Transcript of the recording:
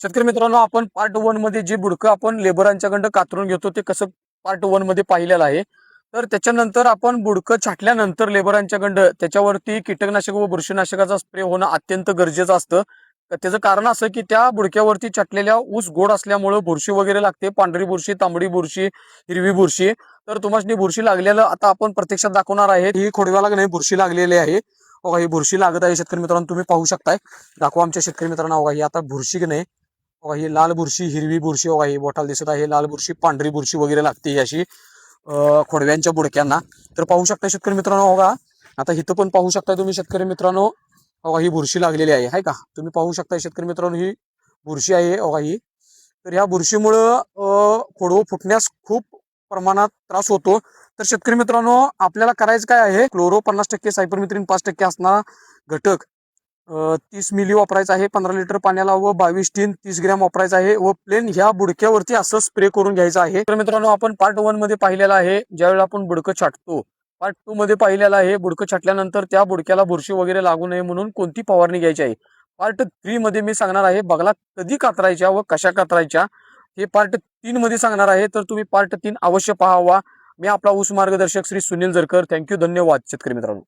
शेतकरी मित्रांनो, आपण पार्ट 1 मध्ये जे बुडकं आपण लेबरांच्याकडं कातरून घेतो ते कसं पार्ट 1 मध्ये पाहिलेलं आहे. तर त्याच्यानंतर आपण बुडकं छाटल्यानंतर लेबरांच्याकडं त्याच्यावरती कीटकनाशक व बुरशीनाशकाचा स्प्रे होणं अत्यंत गरजेचं असतं. तर त्याचं कारण असं की त्या बुडक्यावरती छाटलेल्या ऊस गोड असल्यामुळे बुरशी वगैरे लागते, पांढरी बुरशी, तांबडी बुरशी, हिरवी बुरशी. तर तुम्हाला बुरशी लागलेलं आता आपण प्रत्यक्षात दाखवणार आहे. ही खोडव्याला नाही बुरशी लागलेली आहे. बघा ही बुरशी लागत आहे शेतकरी मित्रांनो, तुम्ही पाहू शकताय. दाखवा आमच्या शेतकरी मित्रांनो. बघा ही आता बुरशी की नाही, बघा ही लाल बुरशी, हिरवी बुरशी, बघा ही बोटाला दिसत आहे लाल बुरशी, पांढरी बुरशी वगैरे लागते ही अशी खोडव्यांच्या बुडक्यांना. तर पाहू शकता शेतकरी मित्रांनो. बघा आता इथं पण पाहू शकता तुम्ही शेतकरी मित्रांनो. बघा ही बुरशी लागलेली आहे, हाय का? तुम्ही पाहू शकता शेतकरी मित्रांनो, ही बुरशी आहे बघा ही. तर ह्या बुरशीमुळं खोडवं फुटण्यास खूप प्रमाणात त्रास होतो. तर शेतकरी मित्रांनो, आपल्याला करायचं काय आहे, क्लोरो 50%, सायपरमेथ्रिन 5% असणारा घटक 30 मिली वापरायचा आहे 15 लिटर पाण्याला, व 22 टीन 30 ग्रॅम वापरायचा आहे, व प्लेन ह्या बुडक्यावरती असं स्प्रे करून घ्यायचं आहे. तर मित्रांनो, आपण पार्ट 1 मध्ये पाहिलेला आहे. ज्यावेळेला आपण बुडकं छाटतो, पार्ट 2 मध्ये पाहिलेला आहे बुडकं छाटल्यानंतर त्या बुडक्याला बुरशी वगैरे लागू नये म्हणून कोणती फवारणी घ्यायची आहे. पार्ट 3 मध्ये मी सांगणार आहे बगला कधी कातरायच्या व कशा कातरायच्या, हे पार्ट 3 मध्ये सांगणार आहे. तर तुम्ही पार्ट 3 अवश्य पाहावा. मी आपला ऊस मार्गदर्शक श्री सुनील जरकर. थँक्यू, धन्यवाद शेतकरी मित्रांनो.